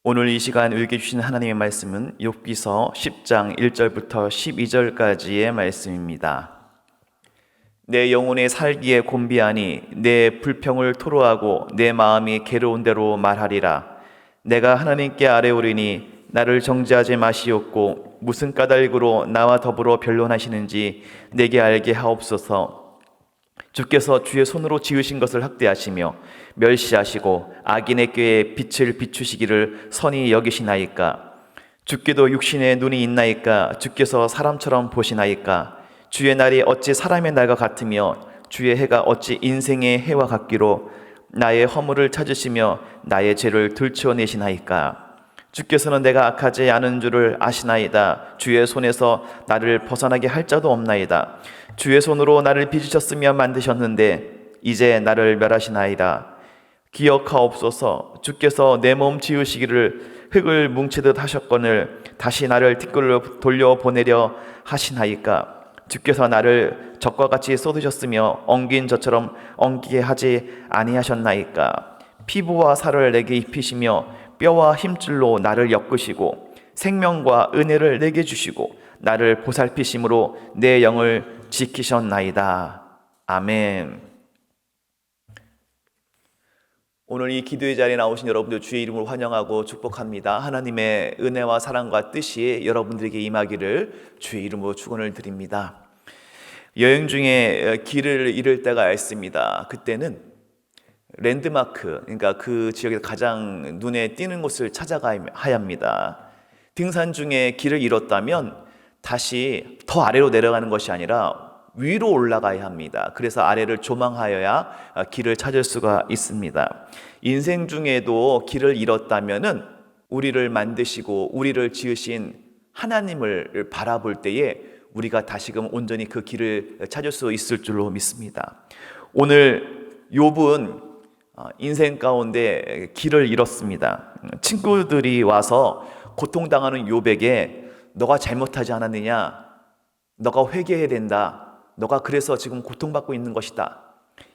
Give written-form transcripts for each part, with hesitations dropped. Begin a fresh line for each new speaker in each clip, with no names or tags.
오늘 이 시간 읽게 주신 하나님의 말씀은 욥기서 10장 1절부터 12절까지의 말씀입니다. 내 영혼의 살기에 곤비하니 내 불평을 토로하고 내 마음이 괴로운 대로 말하리라. 내가 하나님께 아뢰오리니 나를 정죄하지 마시옵고 무슨 까닭으로 나와 더불어 변론하시는지 내게 알게 하옵소서. 주께서 주의 손으로 지으신 것을 학대하시며 멸시하시고 악인의 꾀에 빛을 비추시기를 선히 여기시나이까. 주께도 육신에 눈이 있나이까. 주께서 사람처럼 보시나이까. 주의 날이 어찌 사람의 날과 같으며 주의 해가 어찌 인생의 해와 같기로. 나의 허물을 찾으시며 나의 죄를 들추어내시나이까. 주께서는 내가 악하지 않은 줄을 아시나이다. 주의 손에서 나를 벗어나게 할 자도 없나이다. 주의 손으로 나를 빚으셨으며 만드셨는데 이제 나를 멸하시나이다. 기억하옵소서. 주께서 내 몸 지으시기를 흙을 뭉치듯 하셨거늘 다시 나를 뒷골로 돌려보내려 하시나이까. 주께서 나를 적과 같이 쏟으셨으며 엉긴 젖처럼 엉기게 하지 아니하셨나이까. 피부와 살을 내게 입히시며 뼈와 힘줄로 나를 엮으시고 생명과 은혜를 내게 주시고 나를 보살피심으로 내 영을 지키셨나이다. 아멘. 오늘 이 기도의 자리에 나오신 여러분들 주의 이름으로 환영하고 축복합니다. 하나님의 은혜와 사랑과 뜻이 여러분들에게 임하기를 주의 이름으로 축원을 드립니다. 여행 중에 길을 잃을 때가 있습니다. 그때는 랜드마크, 그러니까 그 지역에서 가장 눈에 띄는 곳을 찾아가야 합니다. 등산 중에 길을 잃었다면 다시 더 아래로 내려가는 것이 아니라 위로 올라가야 합니다. 그래서 아래를 조망하여야 길을 찾을 수가 있습니다. 인생 중에도 길을 잃었다면은 우리를 만드시고 우리를 지으신 하나님을 바라볼 때에 우리가 다시금 온전히 그 길을 찾을 수 있을 줄로 믿습니다. 오늘 욥은 인생 가운데 길을 잃었습니다. 친구들이 와서 고통당하는 욥에게 너가 잘못하지 않았느냐? 너가 회개해야 된다. 너가 그래서 지금 고통받고 있는 것이다.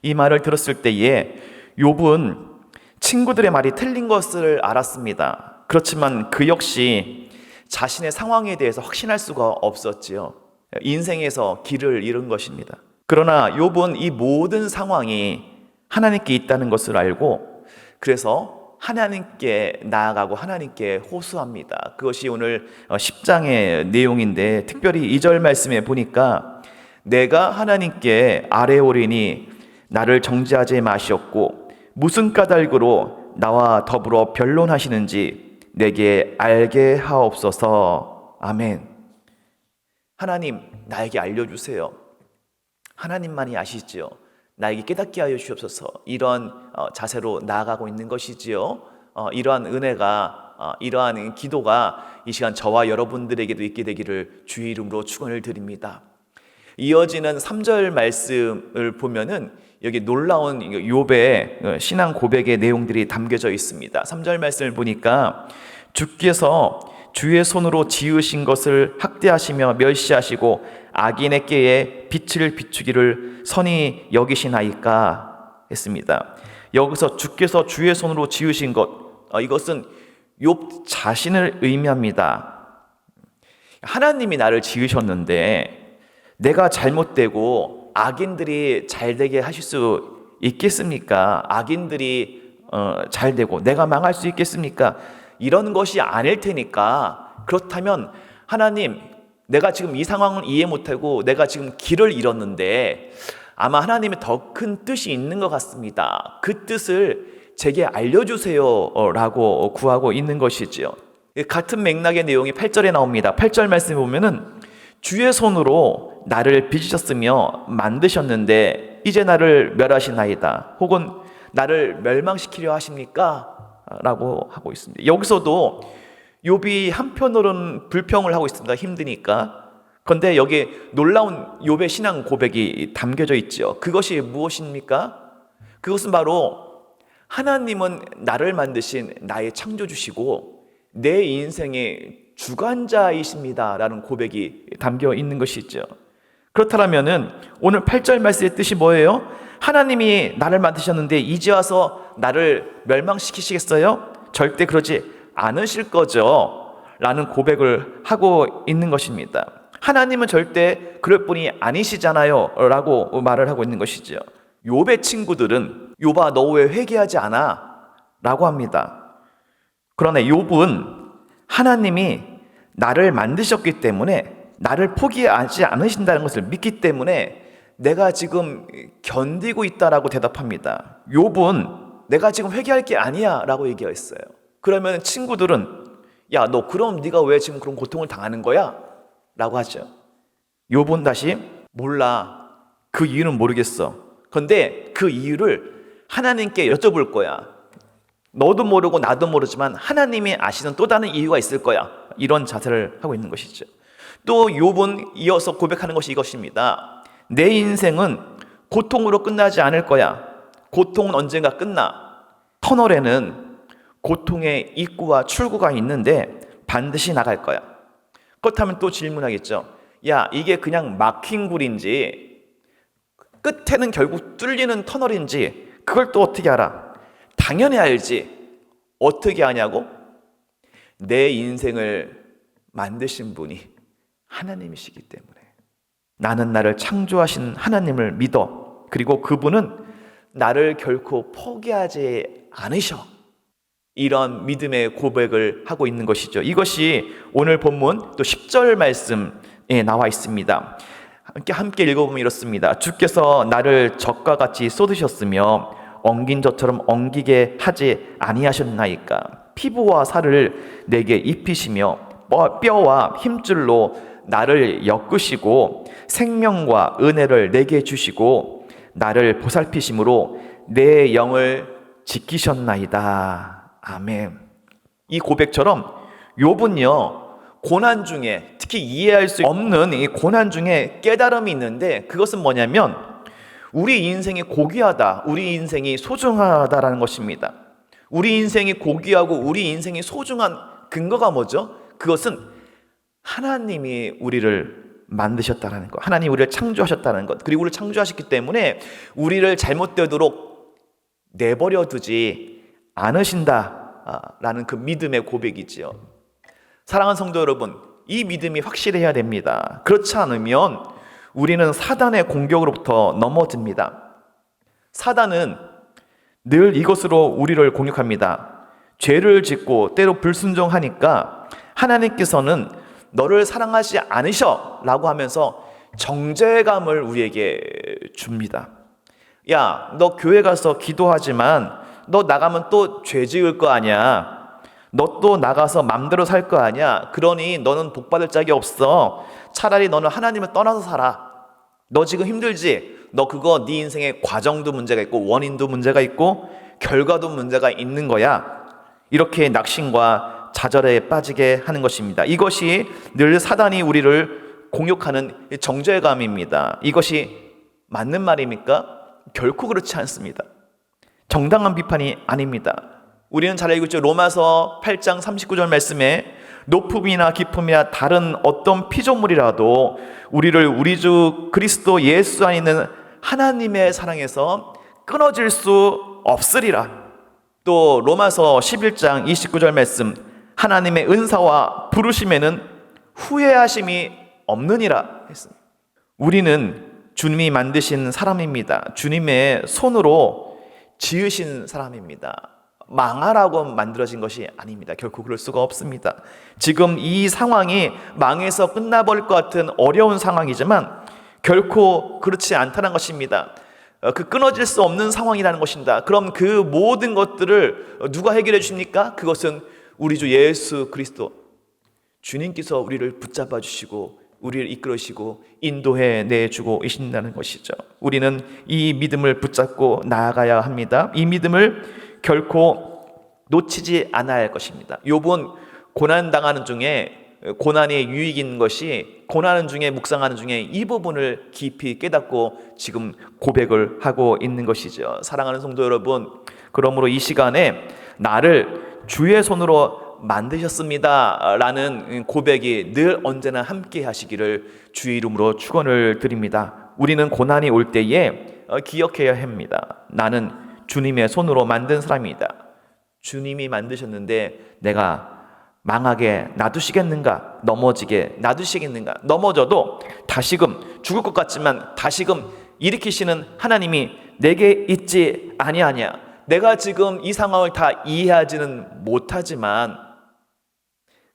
이 말을 들었을 때에 욥은 친구들의 말이 틀린 것을 알았습니다. 그렇지만 그 역시 자신의 상황에 대해서 확신할 수가 없었지요. 인생에서 길을 잃은 것입니다. 그러나 욥은 이 모든 상황이 하나님께 있다는 것을 알고 그래서 하나님께 나아가고 하나님께 호소합니다. 그것이 오늘 10장의 내용인데 특별히 2절 말씀에 보니까 내가 하나님께 아뢰오리니 나를 정죄하지 마시옵고 무슨 까닭으로 나와 더불어 변론하시는지 내게 알게 하옵소서. 아멘. 하나님, 나에게 알려주세요. 하나님만이 아시지요. 나에게 깨닫게 하여 주옵소서. 이런 자세로 나아가고 있는 것이지요. 이러한 은혜가 이러한 기도가 이 시간 저와 여러분들에게도 있게 되기를 주의 이름으로 축원을 드립니다. 이어지는 3절 말씀을 보면은 여기 놀라운 욥의 신앙 고백의 내용들이 담겨져 있습니다. 3절 말씀을 보니까 주께서 주의 손으로 지으신 것을 학대하시며 멸시하시고 악인의 꾀에 빛을 비추기를 선히 여기시나이까 했습니다. 여기서 주께서 주의 손으로 지으신 것, 이것은 욥 자신을 의미합니다. 하나님이 나를 지으셨는데 내가 잘못되고 악인들이 잘되게 하실 수 있겠습니까? 악인들이 잘되고 내가 망할 수 있겠습니까? 이런 것이 아닐 테니까 그렇다면 하나님, 내가 지금 이 상황을 이해 못하고 내가 지금 길을 잃었는데 아마 하나님의 더 큰 뜻이 있는 것 같습니다. 그 뜻을 제게 알려주세요 라고 구하고 있는 것이지요. 같은 맥락의 내용이 8절에 나옵니다. 8절 말씀에 보면은 주의 손으로 나를 빚으셨으며 만드셨는데 이제 나를 멸하시나이다. 혹은 나를 멸망시키려 하십니까? 라고 하고 있습니다. 여기서도 욥이 한편으로는 불평을 하고 있습니다. 힘드니까. 그런데 여기 놀라운 욥의 신앙 고백이 담겨져 있죠. 그것이 무엇입니까? 그것은 바로 하나님은 나를 만드신 나의 창조주시고 내 인생의 주관자이십니다 라는 고백이 담겨 있는 것이죠. 그렇다면 오늘 8절 말씀의 뜻이 뭐예요? 하나님이 나를 만드셨는데 이제 와서 나를 멸망시키시겠어요? 절대 그러지 않으실 거죠? 라는 고백을 하고 있는 것입니다. 하나님은 절대 그럴 분이 아니시잖아요 라고 말을 하고 있는 것이죠. 욥의 친구들은 욥아 너 왜 회개하지 않아? 라고 합니다. 그러나 욥은 하나님이 나를 만드셨기 때문에 나를 포기하지 않으신다는 것을 믿기 때문에 내가 지금 견디고 있다라고 대답합니다. 욥은 내가 지금 회개할 게 아니야 라고 얘기했어요. 그러면 친구들은 야, 너 그럼 네가 왜 지금 그런 고통을 당하는 거야? 라고 하죠. 욥은 다시 몰라. 그 이유는 모르겠어. 그런데 그 이유를 하나님께 여쭤볼 거야. 너도 모르고 나도 모르지만 하나님이 아시는 또 다른 이유가 있을 거야. 이런 자세를 하고 있는 것이죠. 또 욥은 이어서 고백하는 것이 이것입니다. 내 인생은 고통으로 끝나지 않을 거야. 고통은 언젠가 끝나. 터널에는 고통의 입구와 출구가 있는데 반드시 나갈 거야. 그렇다면 또 질문하겠죠. 야, 이게 그냥 막힌 굴인지 끝에는 결국 뚫리는 터널인지 그걸 또 어떻게 알아? 당연히 알지. 어떻게 아냐고? 내 인생을 만드신 분이 하나님이시기 때문에. 나는 나를 창조하신 하나님을 믿어. 그리고 그분은 나를 결코 포기하지 않으셔. 이런 믿음의 고백을 하고 있는 것이죠. 이것이 오늘 본문 또 10절 말씀에 나와 있습니다. 함께 읽어보면 이렇습니다. 주께서 나를 젖과 같이 쏟으셨으며 엉긴 젖처럼 엉기게 하지 아니하셨나이까. 피부와 살을 내게 입히시며 뼈와 힘줄로 나를 엮으시고 생명과 은혜를 내게 주시고 나를 보살피심으로 내 영을 지키셨나이다. 아멘. 이 고백처럼 욥은요, 고난 중에 특히 이해할 수 없는 이 고난 중에 깨달음이 있는데 그것은 뭐냐면 우리 인생이 고귀하다, 우리 인생이 소중하다라는 것입니다. 우리 인생이 고귀하고 우리 인생이 소중한 근거가 뭐죠? 그것은 하나님이 우리를 만드셨다는 것, 하나님이 우리를 창조하셨다는 것, 그리고 우리를 창조하셨기 때문에 우리를 잘못되도록 내버려 두지 않으신다라는 그 믿음의 고백이지요. 사랑하는 성도 여러분, 이 믿음이 확실해야 됩니다. 그렇지 않으면 우리는 사단의 공격으로부터 넘어집니다. 사단은 늘 이것으로 우리를 공격합니다. 죄를 짓고 때로 불순종하니까 하나님께서는 너를 사랑하지 않으셔 라고 하면서 정죄감을 우리에게 줍니다. 야, 너 교회 가서 기도하지만 너 나가면 또 죄 지을 거 아니야. 너 또 나가서 맘대로 살 거 아니야. 그러니 너는 복 받을 짝이 없어. 차라리 너는 하나님을 떠나서 살아. 너 지금 힘들지? 너 그거 네 인생의 과정도 문제가 있고 원인도 문제가 있고 결과도 문제가 있는 거야. 이렇게 낙심과 좌절에 빠지게 하는 것입니다. 이것이 늘 사단이 우리를 공격하는 정죄감입니다. 이것이 맞는 말입니까? 결코 그렇지 않습니다. 정당한 비판이 아닙니다. 우리는 잘 알고 있죠. 로마서 8장 39절 말씀에 높음이나 깊음이나 다른 어떤 피조물이라도 우리를 우리 주 그리스도 예수 안에 있는 하나님의 사랑에서 끊어질 수 없으리라. 또 로마서 11장 29절 말씀, 하나님의 은사와 부르심에는 후회하심이 없느니라 했습니다. 우리는 주님이 만드신 사람입니다. 주님의 손으로 지으신 사람입니다. 망하라고 만들어진 것이 아닙니다. 결코 그럴 수가 없습니다. 지금 이 상황이 망해서 끝나버릴 것 같은 어려운 상황이지만 결코 그렇지 않다는 것입니다. 그 끊어질 수 없는 상황이라는 것입니다. 그럼 그 모든 것들을 누가 해결해 주십니까? 그것은 우리 주 예수 그리스도 주님께서 우리를 붙잡아 주시고 우리를 이끌으시고 인도해 내주고 계신다는 것이죠. 우리는 이 믿음을 붙잡고 나아가야 합니다. 이 믿음을 결코 놓치지 않아야 할 것입니다. 욥은 고난당하는 중에 고난이 유익인 것이 고난하는 중에 묵상하는 중에 이 부분을 깊이 깨닫고 지금 고백을 하고 있는 것이죠. 사랑하는 성도 여러분, 그러므로 이 시간에 나를 주의 손으로 만드셨습니다 라는 고백이 늘 언제나 함께 하시기를 주의 이름으로 축원을 드립니다. 우리는 고난이 올 때에 기억해야 합니다. 나는 주님의 손으로 만든 사람이다. 주님이 만드셨는데 내가 망하게 놔두시겠는가? 넘어지게 놔두시겠는가? 넘어져도 다시금 죽을 것 같지만 다시금 일으키시는 하나님이 내게 있지 아니하냐. 내가 지금 이 상황을 다 이해하지는 못하지만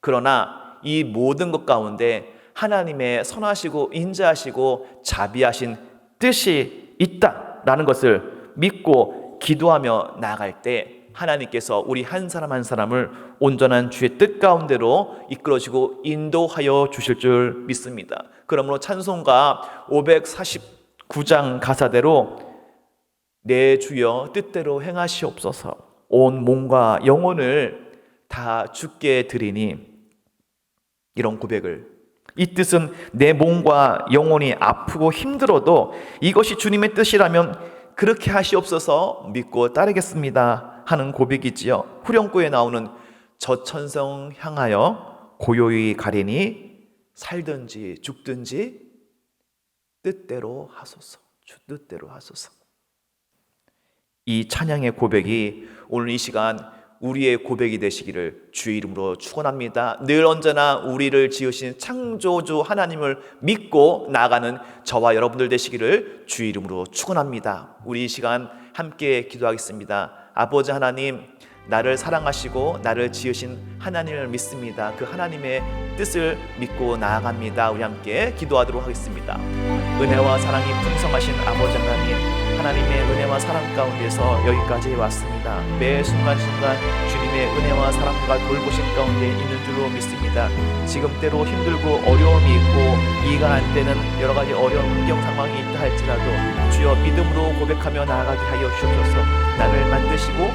그러나 이 모든 것 가운데 하나님의 선하시고 인자하시고 자비하신 뜻이 있다라는 것을 믿고 기도하며 나아갈 때 하나님께서 우리 한 사람 한 사람을 온전한 주의 뜻 가운데로 이끌어주고 인도하여 주실 줄 믿습니다. 그러므로 찬송가 549장 가사대로 내 주여 뜻대로 행하시옵소서 온 몸과 영혼을 다 주께 드리니 이런 고백을 이 뜻은 내 몸과 영혼이 아프고 힘들어도 이것이 주님의 뜻이라면 그렇게 하시옵소서 믿고 따르겠습니다 하는 고백이지요. 후렴구에 나오는 저 천성 향하여 고요히 가리니 살든지 죽든지 뜻대로 하소서. 주 뜻대로 하소서. 이 찬양의 고백이 오늘 이 시간 우리의 고백이 되시기를 주의 이름으로 축원합니다. 늘 언제나 우리를 지으신 창조주 하나님을 믿고 나아가는 저와 여러분들 되시기를 주의 이름으로 축원합니다. 우리 이 시간 함께 기도하겠습니다. 아버지 하나님, 나를 사랑하시고 나를 지으신 하나님을 믿습니다. 그 하나님의 뜻을 믿고 나아갑니다. 우리 함께 기도하도록 하겠습니다. 은혜와 사랑이 풍성하신 아버지 하나님, 하나님의 은혜와 사랑 가운데서 여기까지 왔습니다. 매 순간순간 주님의 은혜와 사랑과 돌보신 가운데 있는 줄로 믿습니다. 지금 때로 힘들고 어려움이 있고 이해가 안 되는 여러 가지 어려운 환경 상황이 있다 할지라도 주여 믿음으로 고백하며 나아가게 하여 주옵소서. 나를 만드시고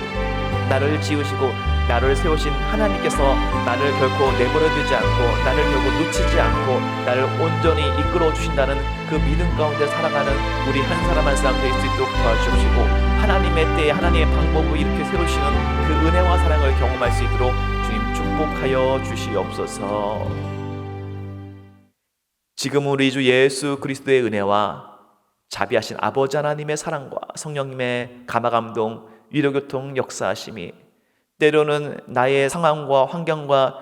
나를 지으시고 나를 세우신 하나님께서 나를 결코 내버려두지 않고 나를 결코 놓치지 않고 나를 온전히 이끌어 주신다는 그 믿음 가운데 살아가는 우리 한 사람 한 사람 될 수 있도록 도와주시고 하나님의 때에 하나님의 방법을 이렇게 세우시는 그 은혜와 사랑을 경험할 수 있도록 주님 축복하여 주시옵소서. 지금 우리 주 예수 그리스도의 은혜와 자비하신 아버지 하나님의 사랑과 성령님의 감화감동 위로교통 역사하심이 때로는 나의 상황과 환경과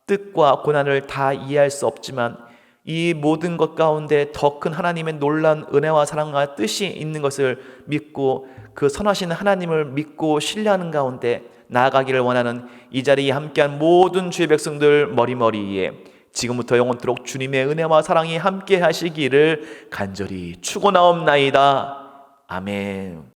뜻과 고난을 다 이해할 수 없지만 이 모든 것 가운데 더 큰 하나님의 놀라운 은혜와 사랑과 뜻이 있는 것을 믿고 그 선하신 하나님을 믿고 신뢰하는 가운데 나아가기를 원하는 이 자리에 함께한 모든 주의 백성들 머리머리에 지금부터 영원토록 주님의 은혜와 사랑이 함께 하시기를 간절히 축원하옵나이다. 아멘.